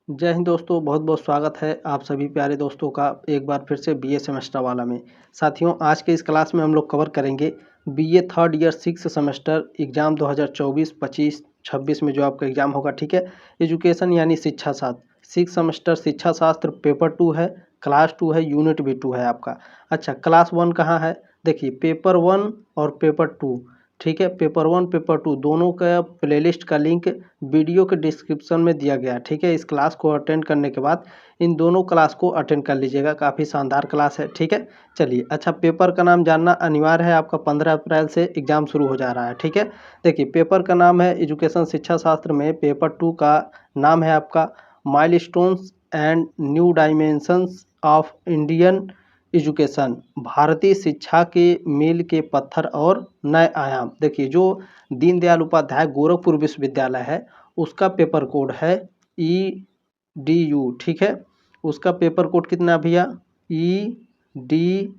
जय हिंद दोस्तों, बहुत बहुत स्वागत है आप सभी प्यारे दोस्तों का एक बार फिर से बीए सेमेस्टर वाला में। साथियों, आज के इस क्लास में हम लोग कवर करेंगे BA third year six semester exam 2024, 25, 26 में जो आपका एग्ज़ाम होगा। ठीक है, एजुकेशन यानी शिक्षा शास्त्र सिक्स सेमेस्टर शिक्षा शास्त्र पेपर 2 है, क्लास 2 है, यूनिट भी 2 है आपका। अच्छा, क्लास 1 कहाँ है? देखिए, पेपर 1 और पेपर 2। ठीक है, पेपर 1 पेपर 2 दोनों का प्लेलिस्ट का लिंक वीडियो के डिस्क्रिप्शन में दिया गया है। ठीक है, इस क्लास को अटेंड करने के बाद इन दोनों क्लास को अटेंड कर लीजिएगा, काफ़ी शानदार क्लास है। ठीक है, चलिए। अच्छा, पेपर का नाम जानना अनिवार्य है आपका। 15 अप्रैल से एग्ज़ाम शुरू हो जा रहा है। ठीक है, देखिए, पेपर का नाम है एजुकेशन शिक्षा शास्त्र में पेपर 2 का नाम है आपका milestones and new dimensions of Indian education, भारतीय शिक्षा के मील के पत्थर और नए आयाम। देखिए, जो दीनदयाल उपाध्याय गोरखपुर विश्वविद्यालय है उसका पेपर कोड है EDU। ठीक है, उसका पेपर कोड कितना है भैया? EDU।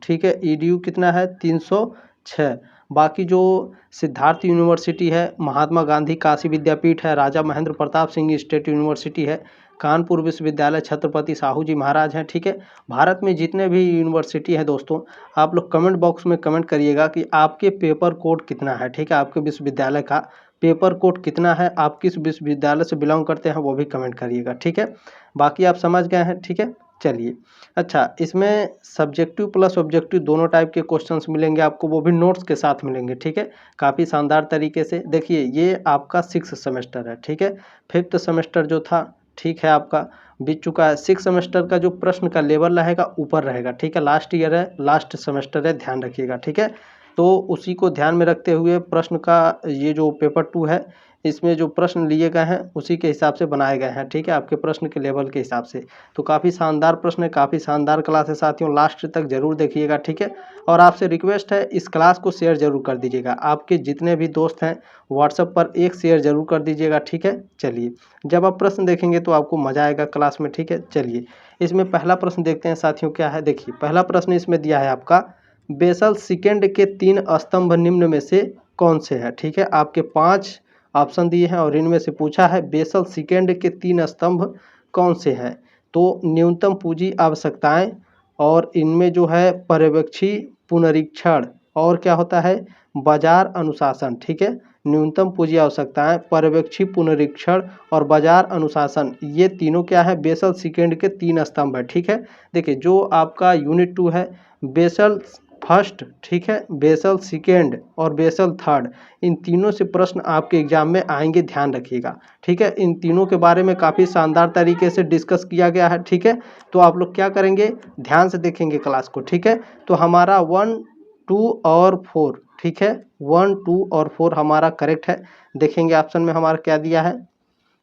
ठीक है, EDU कितना है? 306। बाकी जो सिद्धार्थ यूनिवर्सिटी है, महात्मा गांधी काशी विद्यापीठ है, राजा महेंद्र प्रताप सिंह स्टेट यूनिवर्सिटी है, कानपुर विश्वविद्यालय छत्रपति साहू जी महाराज हैं। ठीक है, भारत में जितने भी यूनिवर्सिटी है दोस्तों, आप लोग कमेंट बॉक्स में कमेंट करिएगा कि आपके पेपर कोड कितना है। ठीक है, आपके विश्वविद्यालय का पेपर कोड कितना है, आप किस विश्वविद्यालय से बिलोंग करते हैं वो भी कमेंट करिएगा। ठीक है, बाकी आप समझ गए हैं। ठीक है, चलिए। अच्छा, इसमें सब्जेक्टिव प्लस ऑब्जेक्टिव दोनों टाइप के क्वेश्चंस मिलेंगे आपको, वो भी नोट्स के साथ मिलेंगे। ठीक है, काफ़ी शानदार तरीके से। देखिए, ये आपका सिक्स सेमेस्टर है। ठीक है, फिफ्थ सेमेस्टर जो था, ठीक है, आपका बीत चुका है। सिक्स सेमेस्टर का जो प्रश्न का लेवल रहेगा ऊपर रहेगा। ठीक है, लास्ट ईयर है, लास्ट सेमेस्टर है, ध्यान रखिएगा। ठीक है, तो उसी को ध्यान में रखते हुए प्रश्न का ये जो पेपर 2 है इसमें जो प्रश्न लिए गए हैं उसी के हिसाब से बनाए गए हैं। ठीक है, आपके प्रश्न के लेवल के हिसाब से। तो काफ़ी शानदार प्रश्न है, काफ़ी शानदार क्लास है साथियों, लास्ट तक जरूर देखिएगा। ठीक है, और आपसे रिक्वेस्ट है इस क्लास को शेयर जरूर कर दीजिएगा, आपके जितने भी दोस्त हैं व्हाट्सएप पर एक शेयर जरूर कर दीजिएगा। ठीक है, चलिए। जब आप प्रश्न देखेंगे तो आपको मजा आएगा क्लास में। ठीक है, चलिए। इसमें पहला प्रश्न देखते हैं साथियों, क्या है। देखिए, पहला प्रश्न इसमें दिया है आपका, बेसल सेकंड के 3 स्तंभ निम्न में से कौन से है। ठीक है, आपके 5 ऑप्शन दिए हैं और इनमें से पूछा है बेसल सेकंड के 3 स्तंभ कौन से हैं। तो न्यूनतम पूंजी आवश्यकताएं, और इनमें जो है पर्यवेक्षी पुनरीक्षण, और क्या होता है, बाजार अनुशासन। ठीक है, न्यूनतम पूंजी आवश्यकताएं, पर्यवेक्षी पुनरीक्षण और बाजार अनुशासन, ये तीनों क्या है, बेसल सेकंड के 3 स्तंभ है। ठीक है, देखिए, जो आपका यूनिट 2 है, बेसल फर्स्ट, ठीक है, बेसल सेकेंड और बेसल थर्ड, इन तीनों से प्रश्न आपके एग्जाम में आएंगे, ध्यान रखिएगा। ठीक है, इन तीनों के बारे में काफ़ी शानदार तरीके से डिस्कस किया गया है। ठीक है, तो आप लोग क्या करेंगे, ध्यान से देखेंगे क्लास को। ठीक है, तो हमारा 1, 2 और 4, ठीक है, 1, 2 और 4 हमारा करेक्ट है। देखेंगे ऑप्शन में हमारा क्या दिया है।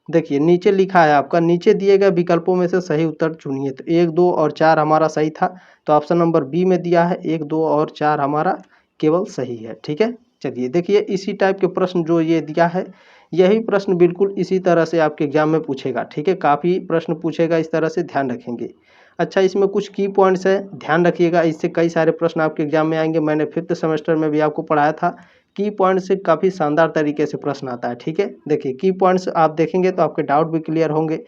देखिए, नीचे लिखा है आपका, नीचे दिए गए विकल्पों में से सही उत्तर चुनिए। तो 1, 2 और 4 हमारा सही था, तो ऑप्शन नंबर बी में दिया है 1, 2 और 4 हमारा केवल सही है। ठीक है, चलिए। देखिए, इसी टाइप के प्रश्न जो ये दिया है, यही प्रश्न बिल्कुल इसी तरह से आपके एग्जाम में पूछेगा। ठीक है, काफ़ी प्रश्न पूछेगा इस तरह से, ध्यान रखेंगे। अच्छा, इसमें कुछ की पॉइंट्स है, ध्यान रखिएगा, इससे कई सारे प्रश्न आपके एग्जाम में आएंगे। मैंने फिफ्थ सेमेस्टर में भी आपको पढ़ाया था, की पॉइंट से काफ़ी शानदार तरीके से प्रश्न आता है। ठीक है, देखिए, की पॉइंट्स आप देखेंगे तो आपके डाउट भी क्लियर होंगे।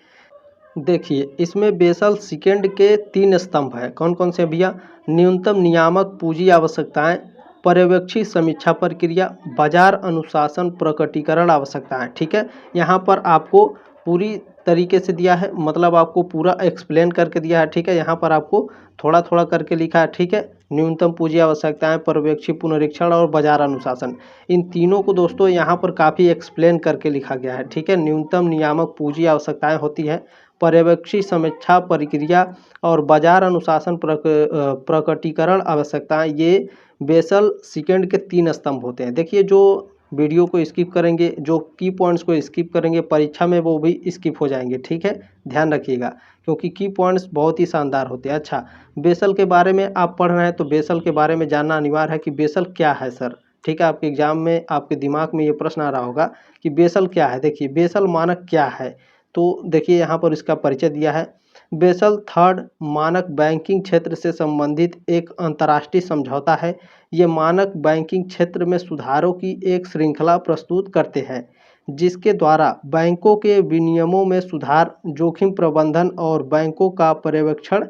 देखिए, इसमें बेसल सेकंड के 3 स्तंभ है, कौन कौन से भैया, न्यूनतम नियामक पूंजी आवश्यकताएं, पर्यवेक्षी समीक्षा प्रक्रिया, बाजार अनुशासन प्रकटीकरण आवश्यकताएं। ठीक है, यहाँ पर आपको पूरी तरीके से दिया है, मतलब आपको पूरा एक्सप्लेन करके दिया है। ठीक है, यहाँ पर आपको थोड़ा थोड़ा करके लिखा है। ठीक है, न्यूनतम पूंजी आवश्यकताएं, पर्यवेक्षी पुनरीक्षण और बाजार अनुशासन, इन तीनों को दोस्तों यहाँ पर काफ़ी एक्सप्लेन करके लिखा गया है। ठीक है, न्यूनतम नियामक पूंजी आवश्यकताएं होती है, पर्यवेक्षी समीक्षा प्रक्रिया और बाजार अनुशासन प्रकटीकरण आवश्यकताएं, ये बेसल सेकंड के 3 स्तंभ होते हैं। देखिए, जो वीडियो को स्किप करेंगे, जो की पॉइंट्स को स्किप करेंगे, परीक्षा में वो भी स्किप हो जाएंगे। ठीक है, ध्यान रखिएगा, क्योंकि की पॉइंट्स बहुत ही शानदार होते हैं। अच्छा, बेसल के बारे में आप पढ़ रहे हैं तो बेसल के बारे में जानना अनिवार्य है कि बेसल क्या है सर। ठीक है, आपके एग्जाम में आपके दिमाग में ये प्रश्न आ रहा होगा कि बेसल क्या है। देखिए, बेसल मानक क्या है, तो देखिए, यहाँ पर इसका परिचय दिया है। बेसल थर्ड मानक बैंकिंग क्षेत्र से संबंधित एक अंतर्राष्ट्रीय समझौता है। ये मानक बैंकिंग क्षेत्र में सुधारों की एक श्रृंखला प्रस्तुत करते हैं। जिसके द्वारा बैंकों के विनियमों में सुधार, जोखिम प्रबंधन और बैंकों का पर्यवेक्षण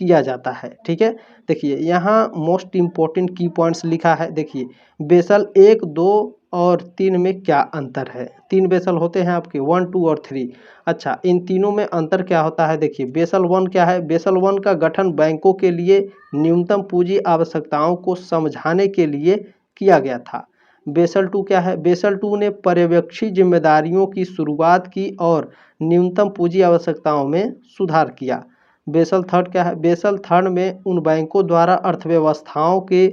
किया जाता है। ठीक है, देखिए यहाँ मोस्ट इम्पोर्टेंट की पॉइंट्स लिखा है। देखिए बेसल 1, 2 और 3 में क्या अंतर है। 3 बेसल होते हैं आपके 1, 2 और 3। अच्छा, इन तीनों में अंतर क्या होता है। देखिए बेसल 1 क्या है। बेसल 1 का गठन बैंकों के लिए न्यूनतम पूंजी आवश्यकताओं को समझाने के लिए किया गया था। बेसल 2 क्या है। बेसल 2 ने पर्यवेक्षी जिम्मेदारियों की शुरुआत की और न्यूनतम पूंजी आवश्यकताओं में सुधार किया। बेसल 3 क्या है। बेसल 3 में उन बैंकों द्वारा अर्थव्यवस्थाओं के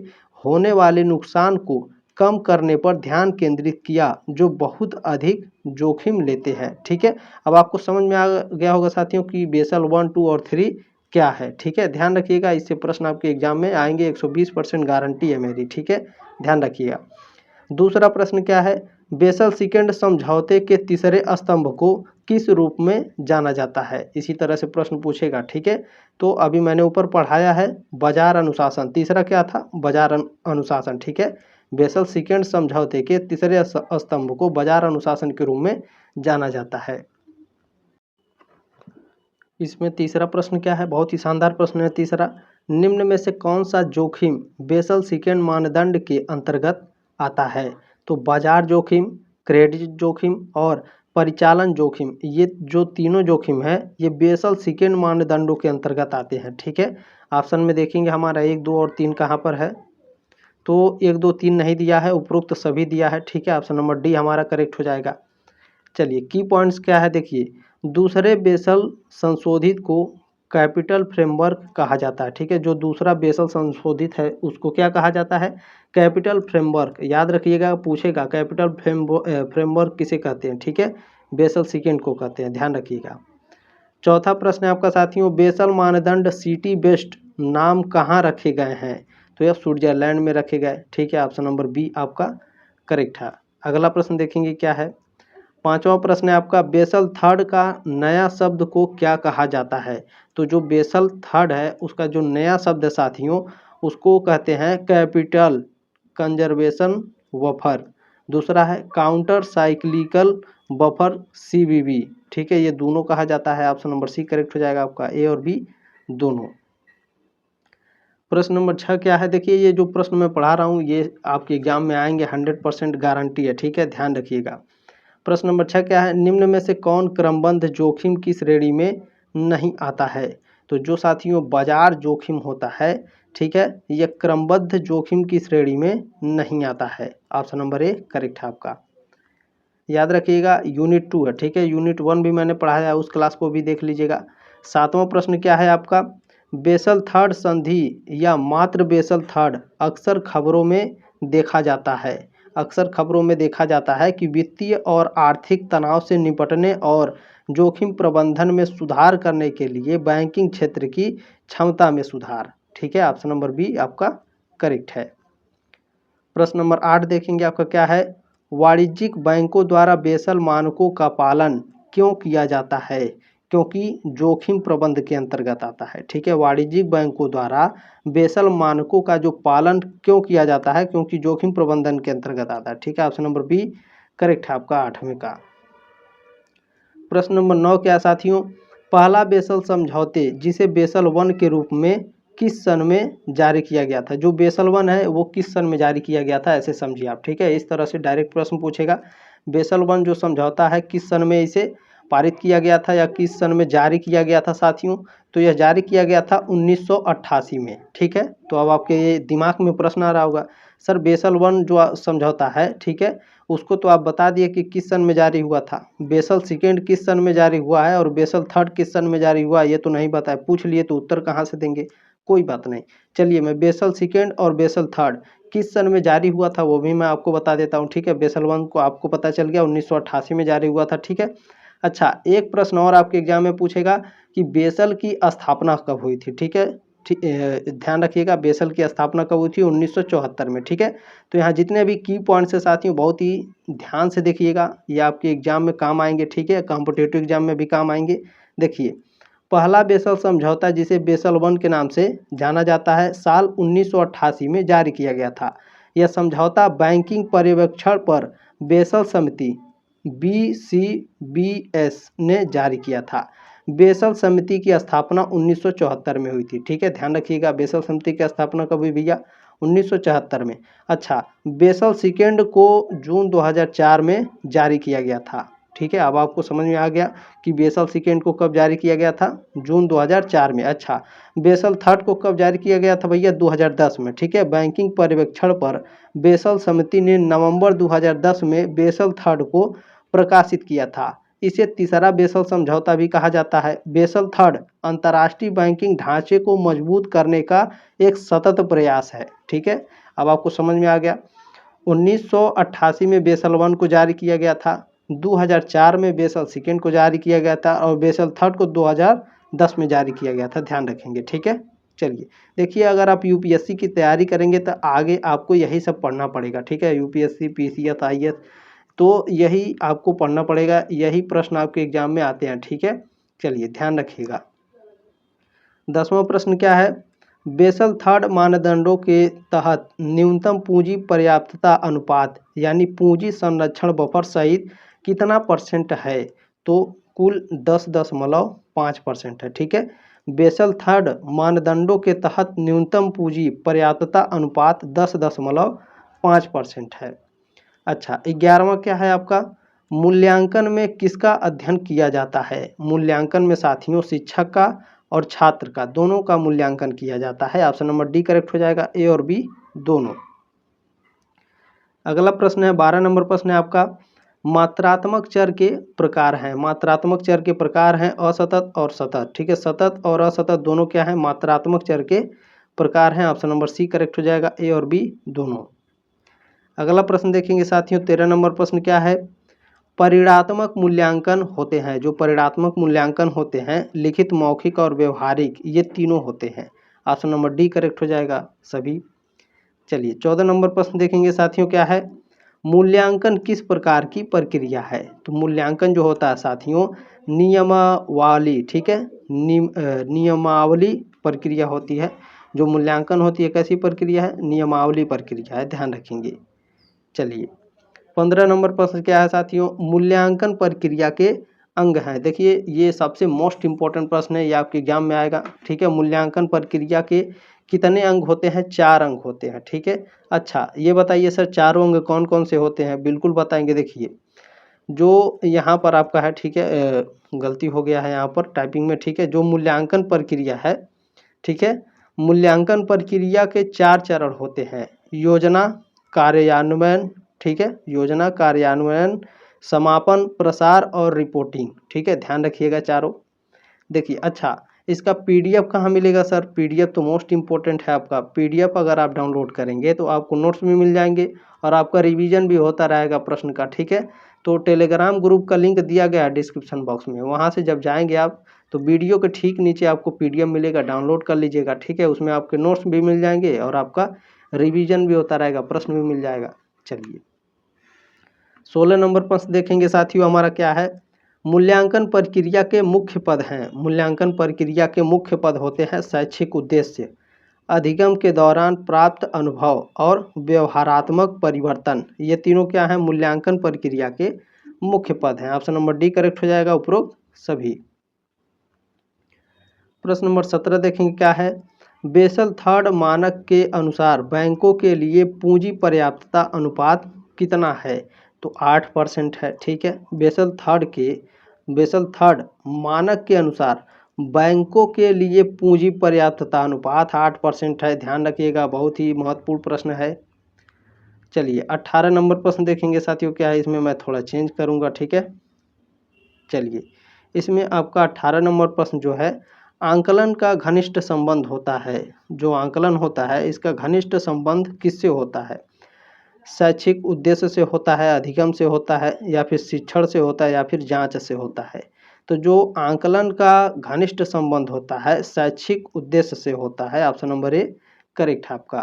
होने वाले नुकसान को कम करने पर ध्यान केंद्रित किया जो बहुत अधिक जोखिम लेते हैं। ठीक है, अब आपको समझ में आ गया होगा साथियों कि बेसल 1, 2 और 3 क्या है। ठीक है, ध्यान रखिएगा, इससे प्रश्न आपके एग्जाम में आएंगे, 120% गारंटी है मेरी। ठीक है, ध्यान रखिएगा। दूसरा प्रश्न क्या है। बेसल सेकंड समझौते के तीसरे स्तंभ को किस रूप में जाना जाता है। इसी तरह से प्रश्न पूछेगा। ठीक है, तो अभी मैंने ऊपर पढ़ाया है बाजार अनुशासन। तीसरा क्या था, बाजार अनुशासन। ठीक है, बेसल सेकंड समझौते के तीसरे स्तंभ को बाजार अनुशासन के रूप में जाना जाता है। इसमें तीसरा प्रश्न क्या है, बहुत ही शानदार प्रश्न है तीसरा। निम्न में से कौन सा जोखिम बेसल सेकंड मानदंड के अंतर्गत आता है। तो बाजार जोखिम, क्रेडिट जोखिम और परिचालन जोखिम, ये जो तीनों जोखिम है ये बेसल सेकंड मानदंडों के अंतर्गत आते हैं। ठीक है, ऑप्शन में देखेंगे हमारा 1, 2 और 3 कहाँ पर है। तो 1, 2, 3 नहीं दिया है, उपरोक्त सभी दिया है। ठीक है, ऑप्शन नंबर डी हमारा करेक्ट हो जाएगा। चलिए की पॉइंट्स क्या है। देखिए दूसरे बेसल संशोधित को कैपिटल फ्रेमवर्क कहा जाता है। ठीक है, जो दूसरा बेसल संशोधित है उसको क्या कहा जाता है, कैपिटल फ्रेमवर्क। याद रखिएगा, पूछेगा कैपिटल फ्रेमवर्क किसे कहते हैं। ठीक है, बेसल सेकंड को कहते हैं, ध्यान रखिएगा। चौथा प्रश्न है आपका साथियों, बेसल मानदंड सिटी बेस्ड नाम कहाँ रखे गए हैं। तो यह स्विट्जरलैंड में रखे गए। ठीक है, ऑप्शन नंबर बी आपका करेक्ट है। अगला प्रश्न देखेंगे क्या है। पांचवा प्रश्न है आपका, बेसल थर्ड का नया शब्द को क्या कहा जाता है। तो जो बेसल थर्ड है उसका जो नया शब्द है साथियों उसको कहते हैं कैपिटल कंजर्वेशन बफर। दूसरा है काउंटर साइक्लिकल बफर CBB। ठीक है, ये दोनों कहा जाता है। ऑप्शन नंबर सी करेक्ट हो जाएगा आपका, ए और बी दोनों। प्रश्न नंबर 6 क्या है। देखिए ये जो प्रश्न मैं पढ़ा रहा हूँ ये आपके एग्जाम में आएंगे, 100% गारंटी है। ठीक है, ध्यान रखिएगा। प्रश्न नंबर 6 क्या है, निम्न में से कौन क्रमबद्ध जोखिम की श्रेणी में नहीं आता है। तो जो साथियों बाजार जोखिम होता है, ठीक है, यह क्रमबद्ध जोखिम की श्रेणी में नहीं आता है। ऑप्शन नंबर ए करेक्ट है आपका। याद रखिएगा यूनिट 2 है। ठीक है, यूनिट 1 भी मैंने पढ़ाया है, उस क्लास को भी देख लीजिएगा। सातवां प्रश्न क्या है आपका, बेसल थर्ड संधि या मात्र बेसल थर्ड अक्सर खबरों में देखा जाता है। अक्सर खबरों में देखा जाता है कि वित्तीय और आर्थिक तनाव से निपटने और जोखिम प्रबंधन में सुधार करने के लिए बैंकिंग क्षेत्र की क्षमता में सुधार। ठीक है, ऑप्शन नंबर बी आपका करेक्ट है। प्रश्न नंबर 8 देखेंगे आपका क्या है, वाणिज्यिक बैंकों द्वारा बेसल मानकों का पालन क्यों किया जाता है। क्योंकि जोखिम प्रबंध के अंतर्गत आता है। ठीक है, वाणिज्यिक बैंकों द्वारा बेसल मानकों का जो पालन क्यों किया जाता है, क्योंकि जोखिम प्रबंधन के अंतर्गत आता है। ठीक है, ऑप्शन नंबर बी करेक्ट है आपका 8वें का। प्रश्न नंबर 9 क्या साथियों, पहला बेसल समझौते जिसे बेसल 1 के रूप में किस सन में जारी किया गया था। जो बेसल 1 है वो किस सन में जारी किया गया था, ऐसे समझिए आप। ठीक है, इस तरह से डायरेक्ट प्रश्न पूछेगा, बेसल 1 जो समझौता है किस सन में इसे पारित किया गया था या किस सन में जारी किया गया था साथियों। तो यह जारी किया गया था 1988 में। ठीक है, तो अब आपके दिमाग में प्रश्न आ रहा होगा, सर बेसल 1 जो समझौता है, ठीक है, उसको तो आप बता दिए कि किस सन में जारी हुआ था। बेसल सेकेंड किस सन में जारी हुआ है और बेसल थर्ड किस सन में जारी हुआ है ये तो नहीं बताया। पूछ लिए तो उत्तर कहाँ से देंगे, कोई बात नहीं। चलिए मैं बेसल सेकेंड और बेसल थर्ड किस सन में जारी हुआ था वो भी मैं आपको बता देता हूँ। ठीक है, बेसल 1 को आपको पता चल गया 1988 में जारी हुआ था। ठीक है, अच्छा एक प्रश्न और आपके एग्जाम में पूछेगा कि बेसल की स्थापना कब हुई थी। ठीक है, ध्यान रखिएगा बेसल की स्थापना कब हुई थी, 1974 में। ठीक है, तो यहाँ जितने भी की पॉइंट्स है साथियों बहुत ही ध्यान से देखिएगा, ये आपके एग्जाम में काम आएंगे। ठीक है, कॉम्पिटिटिव एग्जाम में भी काम आएंगे। देखिए पहला बेसल समझौता जिसे बेसल 1 के नाम से जाना जाता है साल 1988 में जारी किया गया था। यह समझौता बैंकिंग पर्यवेक्षण पर बेसल समिति BCBS ने जारी किया था। बेसल समिति की स्थापना 1974 में हुई थी। ठीक है, ध्यान रखिएगा, बेसल समिति की स्थापना कब हुई भैया? 1974 में। अच्छा, बेसल सेकेंड को जून 2004 में जारी किया गया था। ठीक है, अब आपको समझ में आ गया कि बेसल सेकेंड को कब जारी किया गया था? जून 2004 में। अच्छा, बेसल थर्ड को कब जारी किया गया था भैया? 2010 में। ठीक है, बैंकिंग पर्यवेक्षण पर बेसल समिति ने नवंबर 2010 में बेसल थर्ड को प्रकाशित किया था। इसे तीसरा बेसल समझौता भी कहा जाता है। बेसल थर्ड अंतर्राष्ट्रीय बैंकिंग ढांचे को मजबूत करने का एक सतत प्रयास है। ठीक है, अब आपको समझ में आ गया। 1988 में बेसल वन को जारी किया गया था, 2004 में बेसल सेकेंड को जारी किया गया था और बेसल थर्ड को 2010 में जारी किया गया था। ध्यान रखेंगे। ठीक है, चलिए देखिए, अगर आप यूपीएससी की तैयारी करेंगे तो आगे आपको यही सब पढ़ना पड़ेगा। ठीक है, यूपीएससी, पीसीएस, आईएएस, तो यही आपको पढ़ना पड़ेगा, यही प्रश्न आपके एग्जाम में आते हैं। ठीक है, चलिए ध्यान रखिएगा। 10वां प्रश्न क्या है? बेसल थर्ड मानदंडों के तहत न्यूनतम पूंजी पर्याप्तता अनुपात यानी पूंजी संरक्षण बफर सहित कितना % है? तो कुल 10.5% है। ठीक है, बेसल थर्ड मानदंडों के तहत न्यूनतम पूंजी पर्याप्तता अनुपात 10.5% है। अच्छा, 11वां क्या है आपका? मूल्यांकन में किसका अध्ययन किया जाता है? मूल्यांकन में साथियों शिक्षक का और छात्र का, दोनों का मूल्यांकन किया जाता है। ऑप्शन नंबर डी करेक्ट हो जाएगा, ए और बी दोनों। अगला प्रश्न है 12 नंबर प्रश्न है आपका, मात्रात्मक चर के प्रकार हैं। मात्रात्मक चर के प्रकार हैं असतत और सतत। ठीक है, सतत और असतत दोनों क्या है? मात्रात्मक चर के प्रकार हैं। ऑप्शन नंबर सी करेक्ट हो जाएगा, ए और बी दोनों। अगला प्रश्न देखेंगे साथियों, 13 नंबर प्रश्न क्या है? परिणात्मक मूल्यांकन होते हैं। जो परिणात्मक मूल्यांकन होते हैं, लिखित, मौखिक और व्यवहारिक, ये तीनों होते हैं। ऑप्शन नंबर डी करेक्ट हो जाएगा सभी। चलिए 14 नंबर प्रश्न देखेंगे साथियों, क्या है? मूल्यांकन किस प्रकार की प्रक्रिया है? तो मूल्यांकन जो होता है साथियों, नियमावली। ठीक है, नियमावली प्रक्रिया होती है। जो मूल्यांकन होती है कैसी प्रक्रिया है? नियमावली प्रक्रिया है। ध्यान रखेंगे। चलिए 15 नंबर प्रश्न क्या है साथियों? मूल्यांकन प्रक्रिया के अंग हैं। देखिए, ये सबसे मोस्ट इंपॉर्टेंट प्रश्न है, ये आपके एग्जाम में आएगा। ठीक है, मूल्यांकन प्रक्रिया के कितने अंग होते हैं? 4 अंग होते हैं। ठीक है, अच्छा ये बताइए सर, चारों अंग कौन कौन से होते हैं? बिल्कुल बताएंगे। देखिए, जो यहाँ पर आपका है, ठीक है, गलती हो गया है यहाँ पर टाइपिंग में। ठीक है, जो मूल्यांकन प्रक्रिया है, ठीक है, मूल्यांकन प्रक्रिया के 4 चरण होते हैं। योजना, कार्यान्वयन, ठीक है, योजना, कार्यान्वयन, समापन, प्रसार और रिपोर्टिंग। ठीक है, ध्यान रखिएगा चारों। देखिए, अच्छा इसका पीडीएफ कहाँ मिलेगा सर? पीडीएफ तो मोस्ट इंपॉर्टेंट है आपका। पीडीएफ अगर आप डाउनलोड करेंगे तो आपको नोट्स भी मिल जाएंगे और आपका रिवीजन भी होता रहेगा प्रश्न का। ठीक है, तो टेलीग्राम ग्रुप का लिंक दिया गया है डिस्क्रिप्शन बॉक्स में, वहाँ से जब जाएंगे आप तो वीडियो के ठीक नीचे आपको पीडीएफ मिलेगा, डाउनलोड कर लीजिएगा। ठीक है, उसमें आपके नोट्स भी मिल जाएंगे और आपका रिवीजन भी होता रहेगा, प्रश्न भी मिल जाएगा। चलिए 16 नंबर प्रश्न देखेंगे साथियों, हमारा क्या है? मूल्यांकन प्रक्रिया के मुख्य पद हैं। मूल्यांकन प्रक्रिया के मुख्य पद होते हैं शैक्षिक उद्देश्य, अधिगम के दौरान प्राप्त अनुभव और व्यवहारात्मक परिवर्तन। ये तीनों क्या है? मूल्यांकन प्रक्रिया के मुख्य पद हैं। ऑप्शन नंबर डी करेक्ट हो जाएगा, उपरोक्त सभी। प्रश्न नंबर 17 देखेंगे, क्या है? बेसल थर्ड मानक के अनुसार बैंकों के लिए पूंजी पर्याप्तता अनुपात कितना है? तो 8% है। ठीक है, बेसल थर्ड मानक के अनुसार बैंकों के लिए पूंजी पर्याप्तता अनुपात 8% है। ध्यान रखिएगा, बहुत ही महत्वपूर्ण प्रश्न है। चलिए 18 नंबर प्रश्न देखेंगे साथियों, क्या है? इसमें मैं थोड़ा चेंज करूंगा। ठीक है, चलिए इसमें आपका 18 नंबर प्रश्न जो है, आंकलन का घनिष्ठ संबंध होता है। जो आंकलन होता है इसका घनिष्ठ संबंध किससे होता है? शैक्षिक उद्देश्य से होता है, अधिगम से होता है, या फिर शिक्षण से होता है, या फिर जांच से होता है? तो जो आंकलन का घनिष्ठ संबंध होता है शैक्षिक उद्देश्य से होता है। ऑप्शन नंबर ए करेक्ट है आपका।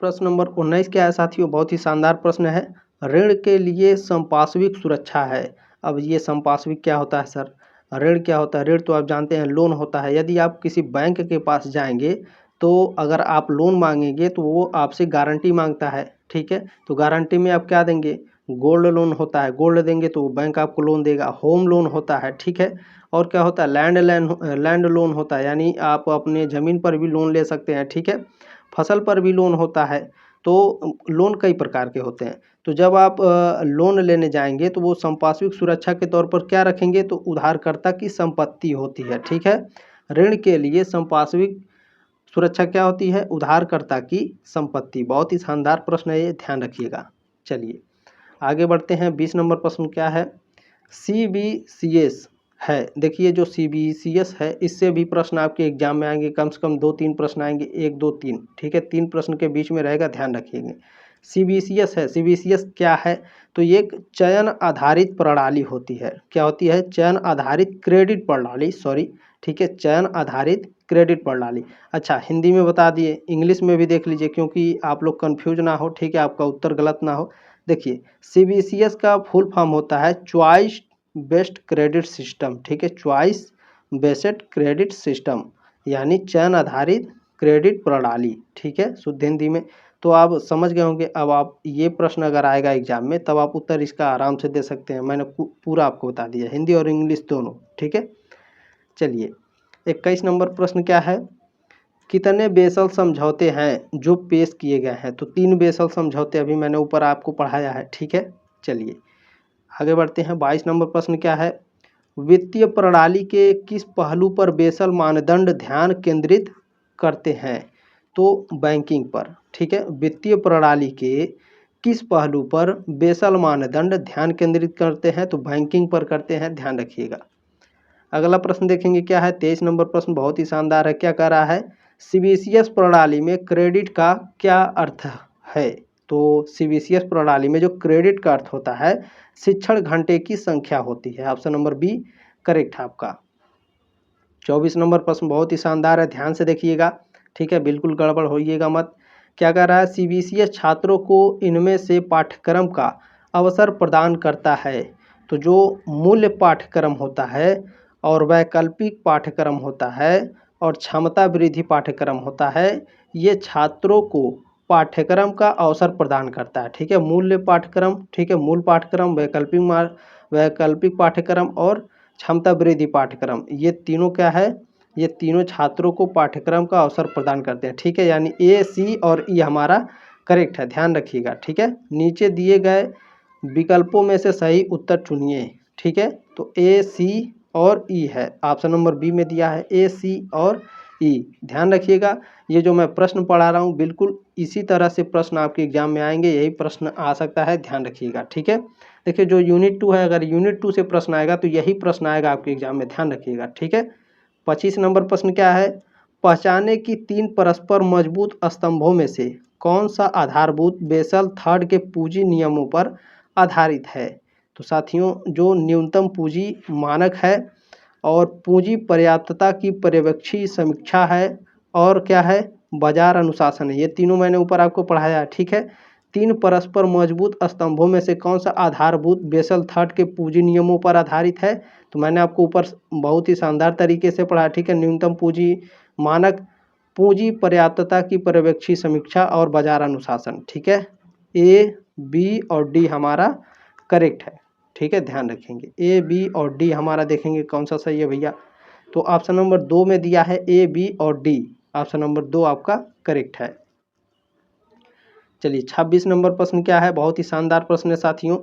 प्रश्न नंबर 19 क्या है साथियों? बहुत ही शानदार प्रश्न है। ऋण के लिए संपार्श्विक सुरक्षा है। अब ये संपार्श्विक क्या होता है सर? ऋण क्या होता है? ऋण तो आप जानते हैं लोन होता है। यदि आप किसी बैंक के पास जाएंगे तो अगर आप लोन मांगेंगे तो वो आपसे गारंटी मांगता है। ठीक है। तो गारंटी में आप क्या देंगे, गोल्ड लोन होता है, गोल्ड देंगे तो बैंक आपको लोन देगा। होम लोन होता है, ठीक है। और क्या होता है, लैंड लोन होता है, यानी आप अपने ज़मीन पर भी लोन ले सकते हैं, ठीक है। फसल पर भी लोन होता है। तो लोन कई प्रकार के होते हैं। तो जब आप लोन लेने जाएंगे तो वो संपार्श्विक सुरक्षा के तौर पर क्या रखेंगे, तो उधारकर्ता की संपत्ति होती है, ठीक है। ऋण के लिए संपार्श्विक सुरक्षा क्या होती है, उधारकर्ता की संपत्ति। बहुत ही शानदार प्रश्न है ये, ध्यान रखिएगा। चलिए आगे बढ़ते हैं। 20 नंबर प्रश्न क्या है, CBCS है। देखिए जो CBCS है, इससे भी प्रश्न आपके एग्जाम में आएंगे, कम से कम 2-3 प्रश्न आएंगे, 1 2 3, ठीक है। 3 प्रश्न के बीच में रहेगा, ध्यान रखिएगा। CBCS है, CBCS क्या है, तो ये एक चयन आधारित प्रणाली होती है। क्या होती है, चयन आधारित क्रेडिट प्रणाली, सॉरी, ठीक है, चयन आधारित क्रेडिट प्रणाली। अच्छा हिंदी में बता दिए, इंग्लिश में भी देख लीजिए, क्योंकि आप लोग कंफ्यूज ना हो, ठीक है, आपका उत्तर गलत ना हो। देखिए CBCS का फुल फॉर्म होता है चॉइस बेस्ड क्रेडिट सिस्टम, ठीक है, चॉइस बेस्ड क्रेडिट सिस्टम, यानी चयन आधारित क्रेडिट प्रणाली, ठीक है, शुद्ध हिंदी में। तो आप समझ गए होंगे। अब आप ये प्रश्न अगर आएगा एग्जाम में, तब आप उत्तर इसका आराम से दे सकते हैं। मैंने पूरा आपको बता दिया, हिंदी और इंग्लिश दोनों, ठीक है। चलिए 21 नंबर प्रश्न क्या है, कितने बेसल समझौते हैं जो पेश किए गए हैं, तो 3 बेसल समझौते अभी मैंने ऊपर आपको पढ़ाया है, ठीक है। चलिए आगे बढ़ते हैं। 22 नंबर प्रश्न क्या है, वित्तीय प्रणाली के किस पहलू पर बेसल मानदंड ध्यान केंद्रित करते हैं, तो बैंकिंग पर, ठीक है। वित्तीय प्रणाली के किस पहलू पर बेसल मानदंड ध्यान केंद्रित करते हैं, तो बैंकिंग पर करते हैं, ध्यान रखिएगा। अगला प्रश्न देखेंगे क्या है, 23 नंबर प्रश्न बहुत ही शानदार है। क्या कह रहा है, CBCS प्रणाली में क्रेडिट का क्या अर्थ है, तो CBCS प्रणाली में जो क्रेडिट का अर्थ होता है, शिक्षण घंटे की संख्या होती है। ऑप्शन नंबर बी करेक्ट है आपका। 24 नंबर प्रश्न बहुत ही शानदार है, ध्यान से देखिएगा, ठीक है, बिल्कुल गड़बड़ होइएगा मत। क्या कह रहा है, CBCS छात्रों को इनमें से पाठ्यक्रम का अवसर प्रदान करता है, तो जो मूल्य पाठ्यक्रम होता है और वैकल्पिक पाठ्यक्रम होता है और क्षमता वृद्धि पाठ्यक्रम होता है, ये छात्रों को पाठ्यक्रम का अवसर प्रदान करता है, ठीक है। मूल्य पाठ्यक्रम, ठीक है, मूल पाठ्यक्रम, वैकल्पिक पाठ्यक्रम और क्षमता वृद्धि पाठ्यक्रम, ये तीनों क्या है, ये तीनों छात्रों को पाठ्यक्रम का अवसर प्रदान करते हैं, ठीक है। यानी A, C और E हमारा करेक्ट है, ध्यान रखिएगा, ठीक है। नीचे दिए गए विकल्पों में से सही उत्तर चुनिए, ठीक है। तो A, C और E है, ऑप्शन नंबर बी में दिया है A, C और E। ध्यान रखिएगा, ये जो मैं प्रश्न पढ़ा रहा हूँ, बिल्कुल इसी तरह से प्रश्न आपके एग्जाम में आएंगे, यही प्रश्न आ सकता है, ध्यान रखिएगा, ठीक है। देखिए जो यूनिट 2 है, अगर यूनिट 2 से प्रश्न आएगा तो यही प्रश्न आएगा आपके एग्जाम में, ध्यान रखिएगा, ठीक है। 25 नंबर प्रश्न क्या है, पहचाने की 3 परस्पर मजबूत स्तंभों में से कौन सा आधारभूत बेसल थर्ड के पूंजी नियमों पर आधारित है, तो साथियों जो न्यूनतम पूंजी मानक है और पूंजी पर्याप्तता की पर्यवेक्षी समीक्षा है और क्या है, बाजार अनुशासन है, ये तीनों मैंने ऊपर आपको पढ़ाया है, ठीक है। 3 परस्पर मजबूत स्तंभों में से कौन सा आधारभूत बेसल थर्ड के पूंजी नियमों पर आधारित है, तो मैंने आपको ऊपर बहुत ही शानदार तरीके से पढ़ा, ठीक है। न्यूनतम पूंजी मानक, पूंजी पर्याप्तता की पर्यवेक्षी समीक्षा और बाजार अनुशासन, ठीक है। A, B और D हमारा करेक्ट है, ठीक है, ध्यान रखेंगे। A, B और D हमारा देखेंगे कौन सा सही है भैया, तो ऑप्शन नंबर 2 में दिया है A, B और D, ऑप्शन नंबर 2 आपका करेक्ट है। चलिए 26 नंबर प्रश्न क्या है, बहुत ही शानदार प्रश्न है साथियों।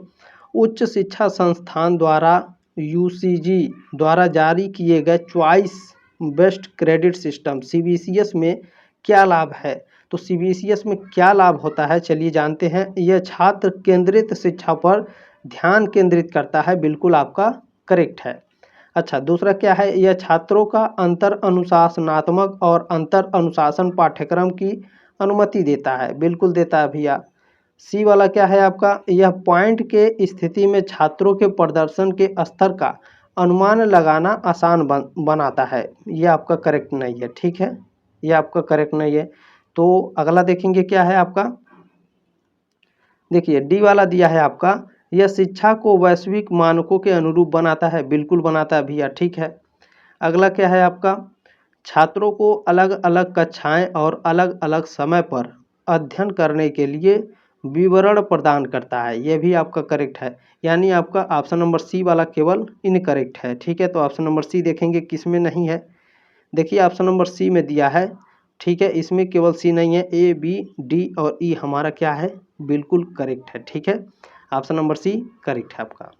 उच्च शिक्षा संस्थान द्वारा UCG द्वारा जारी किए गए choice based credit system CBCS में क्या लाभ है, तो CBCS में क्या लाभ होता है, चलिए जानते हैं। यह छात्र केंद्रित शिक्षा पर ध्यान केंद्रित करता है, बिल्कुल आपका करेक्ट है। अच्छा दूसरा क्या है, यह छात्रों का अंतर अनुशासनात्मक और अंतर अनुशासन पाठ्यक्रम की अनुमति देता है, बिल्कुल देता है भैया। सी वाला क्या है आपका, यह पॉइंट के स्थिति में छात्रों के प्रदर्शन के स्तर का अनुमान लगाना आसान बनाता है, यह आपका करेक्ट नहीं है, ठीक है, यह आपका करेक्ट नहीं है। तो अगला देखेंगे क्या है आपका, देखिए डी वाला दिया है आपका, यह शिक्षा को वैश्विक मानकों के अनुरूप बनाता है, बिल्कुल बनाता है भैया, ठीक है। अगला क्या है आपका, छात्रों को अलग अलग कक्षाएं और अलग अलग समय पर अध्ययन करने के लिए विवरण प्रदान करता है, ये भी आपका करेक्ट है। यानी आपका ऑप्शन नंबर सी वाला केवल इनकरेक्ट है। ठीक है, तो ऑप्शन नंबर सी देखेंगे किस में नहीं है। देखिए ऑप्शन नंबर सी में दिया है, ठीक है, इसमें केवल सी नहीं है, ए बी डी और ई हमारा क्या है, बिल्कुल करेक्ट है। ठीक है, ऑप्शन नंबर सी करेक्ट है आपका।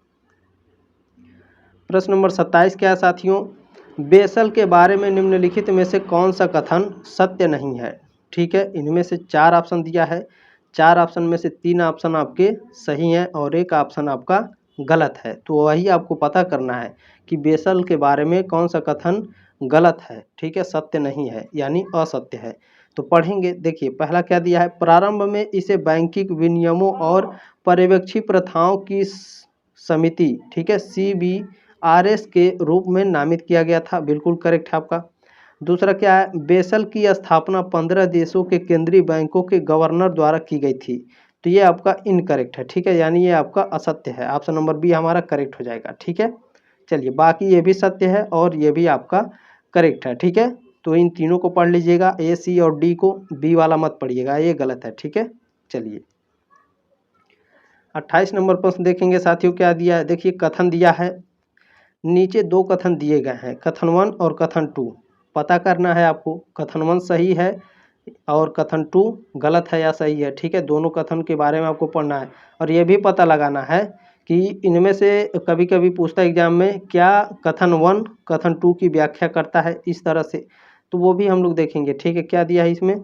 प्रश्न नंबर 27 क्या है साथियों, बेसल के बारे में निम्नलिखित में से कौन सा कथन सत्य नहीं है। ठीक है, इनमें से 4 ऑप्शन दिया है, 4 ऑप्शन में से 3 ऑप्शन आपके सही हैं और एक ऑप्शन आपका गलत है। तो वही आपको पता करना है कि बेसल के बारे में कौन सा कथन गलत है, ठीक है, सत्य नहीं है यानी असत्य है। तो पढ़ेंगे, देखिए पहला क्या दिया है, प्रारंभ में इसे बैंकिंग विनियमों और पर्यवेक्षी प्रथाओं की समिति, ठीक है, CBRS के रूप में नामित किया गया था, बिल्कुल करेक्ट है आपका। दूसरा क्या है, बेसल की स्थापना 15 देशों के केंद्रीय बैंकों के गवर्नर द्वारा की गई थी, तो ये आपका इनकरेक्ट है। ठीक है, यानी ये आपका असत्य है, ऑप्शन नंबर बी हमारा करेक्ट हो जाएगा। ठीक है, चलिए बाकी ये भी सत्य है और ये भी आपका करेक्ट है। ठीक है, तो इन तीनों को पढ़ लीजिएगा, ए सी और डी को, बी वाला मत पढ़िएगा, ये गलत है। ठीक है, चलिए 28 नंबर प्रश्न देखेंगे साथियों, क्या दिया है, देखिए कथन दिया है, नीचे 2 कथन दिए गए हैं, कथन 1 और कथन 2, पता करना है आपको कथन 1 सही है और कथन 2 गलत है या सही है। ठीक है, दोनों कथन के बारे में आपको पढ़ना है और ये भी पता लगाना है कि इनमें से कभी कभी पूछता है एग्जाम में, क्या कथन 1 कथन 2 की व्याख्या करता है इस तरह से, तो वो भी हम लोग देखेंगे। ठीक है, क्या दिया है इसमें,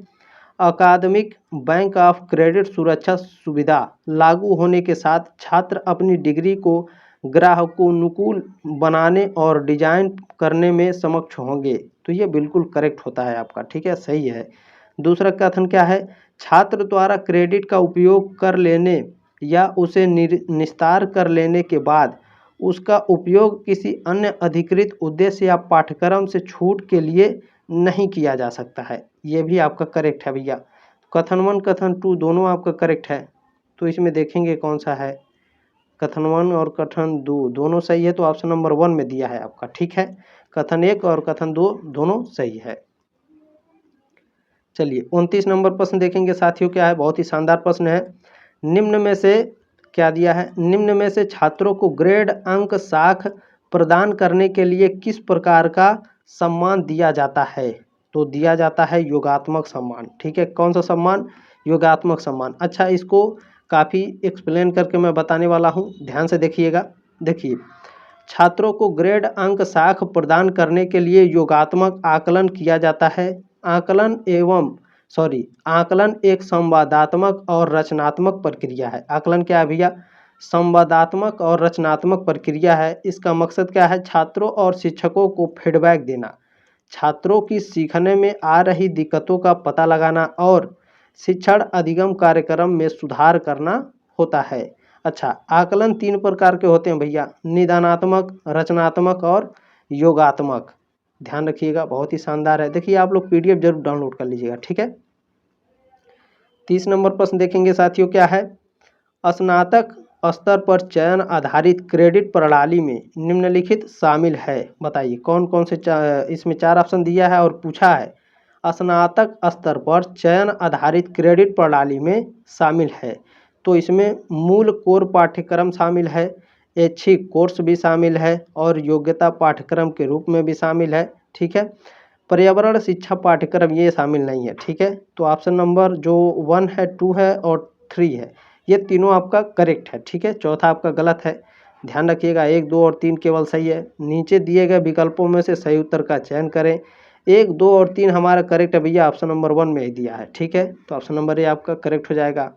अकादमिक बैंक ऑफ क्रेडिट सुरक्षा सुविधा लागू होने के साथ छात्र अपनी डिग्री को ग्राहकोन्मुखी बनाने और डिजाइन करने में सक्षम होंगे, तो ये बिल्कुल करेक्ट होता है आपका। ठीक है, सही है। दूसरा कथन क्या है, छात्र द्वारा क्रेडिट का उपयोग कर लेने या उसे निस्तार कर लेने के बाद उसका उपयोग किसी अन्य अधिकृत उद्देश्य या पाठ्यक्रम से छूट के लिए नहीं किया जा सकता है, ये भी आपका करेक्ट है भैया। कथन 1 कथन 2 दोनों आपका करेक्ट है, तो इसमें देखेंगे कौन सा है, कथन 1 और कथन 2 दोनों सही है, तो ऑप्शन नंबर 1 में दिया है आपका। ठीक है, कथन 1 और कथन 2 दोनों सही है। चलिए 29 नंबर प्रश्न देखेंगे साथियों, क्या है, बहुत ही शानदार प्रश्न है, निम्न में से क्या दिया है, निम्न में से छात्रों को ग्रेड अंक साख प्रदान करने के लिए किस प्रकार का सम्मान दिया जाता है, तो दिया जाता है योगात्मक सम्मान। ठीक है, कौन सा सम्मान, योगात्मक सम्मान। अच्छा, इसको काफ़ी एक्सप्लेन करके मैं बताने वाला हूँ, ध्यान से देखिएगा। देखिए, छात्रों को ग्रेड अंक साख प्रदान करने के लिए योगात्मक आकलन किया जाता है। आकलन एक संवादात्मक और रचनात्मक प्रक्रिया है। आकलन क्या है भैया, संवादात्मक और रचनात्मक प्रक्रिया है। इसका मकसद क्या है, छात्रों और शिक्षकों को फीडबैक देना, छात्रों की सीखने में आ रही दिक्कतों का पता लगाना और शिक्षण अधिगम कार्यक्रम में सुधार करना होता है। अच्छा, आकलन 3 प्रकार के होते हैं भैया, निदानात्मक, रचनात्मक और योगात्मक, ध्यान रखिएगा, बहुत ही शानदार है। देखिए आप लोग PDF जरूर डाउनलोड कर लीजिएगा। ठीक है, 30 नंबर प्रश्न देखेंगे साथियों, क्या है, स्नातक स्तर पर चयन आधारित क्रेडिट प्रणाली में निम्नलिखित शामिल है, बताइए कौन कौन से, इसमें 4 ऑप्शन दिया है और पूछा है स्नातक स्तर पर चयन आधारित क्रेडिट प्रणाली में शामिल है, तो इसमें मूल कोर पाठ्यक्रम शामिल है, ऐच्छिक कोर्स भी शामिल है और योग्यता पाठ्यक्रम के रूप में भी शामिल है। ठीक है, पर्यावरण शिक्षा पाठ्यक्रम ये शामिल नहीं है। ठीक है, तो ऑप्शन नंबर जो 1 है, 2 है और 3 है, ये तीनों आपका करेक्ट है। ठीक है, चौथा आपका गलत है, ध्यान रखिएगा, 1, 2 और 3 केवल सही है। नीचे दिए गए विकल्पों में से सही उत्तर का चयन करें, 1, 2 और 3 हमारा करेक्ट है भैया, ऑप्शन नंबर 1 में ही दिया है। ठीक है, तो ऑप्शन नंबर ए आपका करेक्ट हो जाएगा।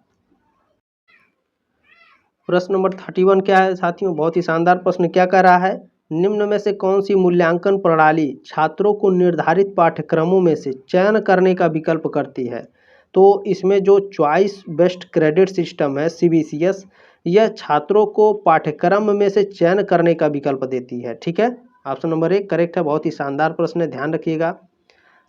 प्रश्न नंबर 31 क्या है साथियों, बहुत ही शानदार प्रश्न, क्या कह रहा है, निम्न में से कौन सी मूल्यांकन प्रणाली छात्रों को निर्धारित पाठ्यक्रमों में से चयन करने का विकल्प करती है, तो इसमें जो चॉइस बेस्ड क्रेडिट सिस्टम है CBCS, यह छात्रों को पाठ्यक्रम में से चयन करने का विकल्प देती है। ठीक है, ऑप्शन नंबर 1 करेक्ट है, बहुत ही शानदार प्रश्न है, ध्यान रखिएगा।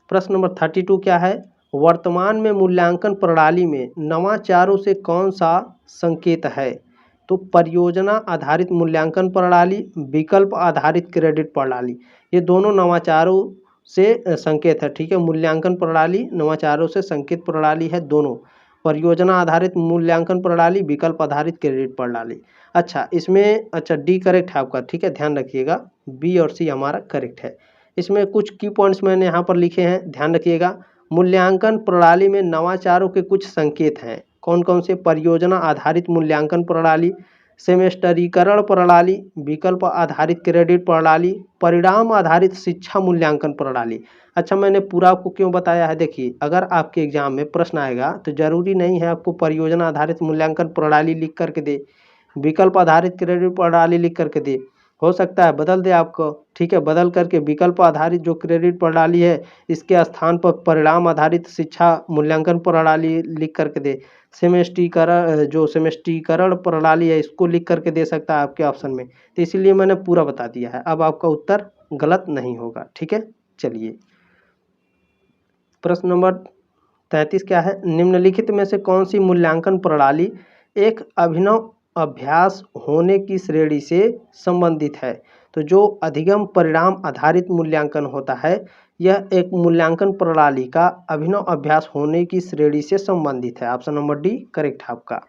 प्रश्न नंबर 32 क्या है, वर्तमान में मूल्यांकन प्रणाली में नवाचारों से कौन सा संकेत है, तो परियोजना आधारित मूल्यांकन प्रणाली, विकल्प आधारित क्रेडिट प्रणाली, ये दोनों नवाचारों से संकेत है। ठीक है, मूल्यांकन प्रणाली नवाचारों से संकेत प्रणाली है दोनों, परियोजना आधारित मूल्यांकन प्रणाली, विकल्प आधारित क्रेडिट प्रणाली। अच्छा, इसमें अच्छा डी करेक्ट है आपका, ठीक है, ध्यान रखिएगा। बी और सी हमारा करेक्ट है। इसमें कुछ की पॉइंट्स मैंने यहाँ पर लिखे हैं, ध्यान रखिएगा। मूल्यांकन प्रणाली में नवाचारों के कुछ संकेत हैं। कौन कौन से? परियोजना आधारित मूल्यांकन प्रणाली, सेमेस्टरीकरण प्रणाली, विकल्प आधारित क्रेडिट प्रणाली, परिणाम आधारित शिक्षा मूल्यांकन प्रणाली। अच्छा, मैंने पूरा आपको क्यों बताया है, देखिए अगर आपके एग्जाम में प्रश्न आएगा तो जरूरी नहीं है आपको परियोजना आधारित मूल्यांकन प्रणाली लिख करके दे, विकल्प आधारित क्रेडिट प्रणाली लिख करके दे। हो सकता है बदल दे आपको, ठीक है, बदल करके विकल्प आधारित जो क्रेडिट प्रणाली है इसके स्थान पर परिणाम आधारित शिक्षा मूल्यांकन प्रणाली लिख करके दे। सेमेस्टीकरण प्रणाली है इसको लिख करके दे सकता है आपके ऑप्शन में, तो इसीलिए मैंने पूरा बता दिया है। अब आपका उत्तर गलत नहीं होगा, ठीक है। चलिए, प्रश्न नंबर 33 क्या है? निम्नलिखित में से कौन सी मूल्यांकन प्रणाली एक अभिनव अभ्यास होने की श्रेणी से संबंधित है? तो जो अधिगम परिणाम आधारित मूल्यांकन होता है यह एक मूल्यांकन प्रणाली का अभिनव अभ्यास होने की श्रेणी से संबंधित है। ऑप्शन नंबर डी करेक्ट है आपका।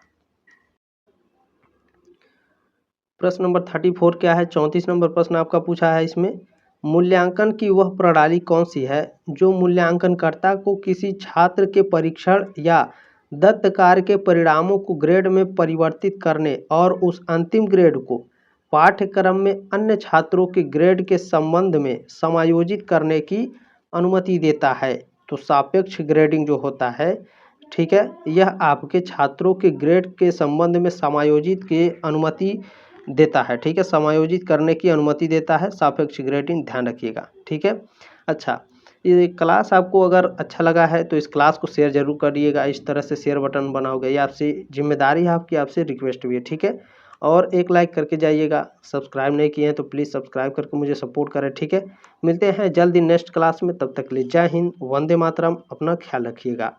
प्रश्न नंबर 34 क्या है? 34 नंबर प्रश्न आपका पूछा है इसमें, मूल्यांकन की वह प्रणाली कौन सी है जो मूल्यांकनकर्ता को किसी छात्र के परीक्षण या दत्त कार्य के परिणामों को ग्रेड में परिवर्तित करने और उस अंतिम ग्रेड को पाठ्यक्रम में अन्य छात्रों के ग्रेड के संबंध में समायोजित करने की अनुमति देता है? तो सापेक्ष ग्रेडिंग जो होता है, ठीक है, यह आपके छात्रों के ग्रेड के संबंध में समायोजित की अनुमति देता है, ठीक है, समायोजित करने की अनुमति देता है सापेक्ष ग्रेडिंग, ध्यान रखिएगा, ठीक है। अच्छा, ये क्लास आपको अगर अच्छा लगा है तो इस क्लास को शेयर जरूर करिएगा। इस तरह से शेयर बटन बनाओगे, ये आपसे जिम्मेदारी है आपकी, आपसे रिक्वेस्ट भी है, ठीक है। और एक लाइक करके जाइएगा। सब्सक्राइब नहीं किए हैं तो प्लीज़ सब्सक्राइब करके मुझे सपोर्ट करें, ठीक है। मिलते हैं जल्दी नेक्स्ट क्लास में, तब तक के लिए जय हिंद, वंदे मातरम, अपना ख्याल रखिएगा।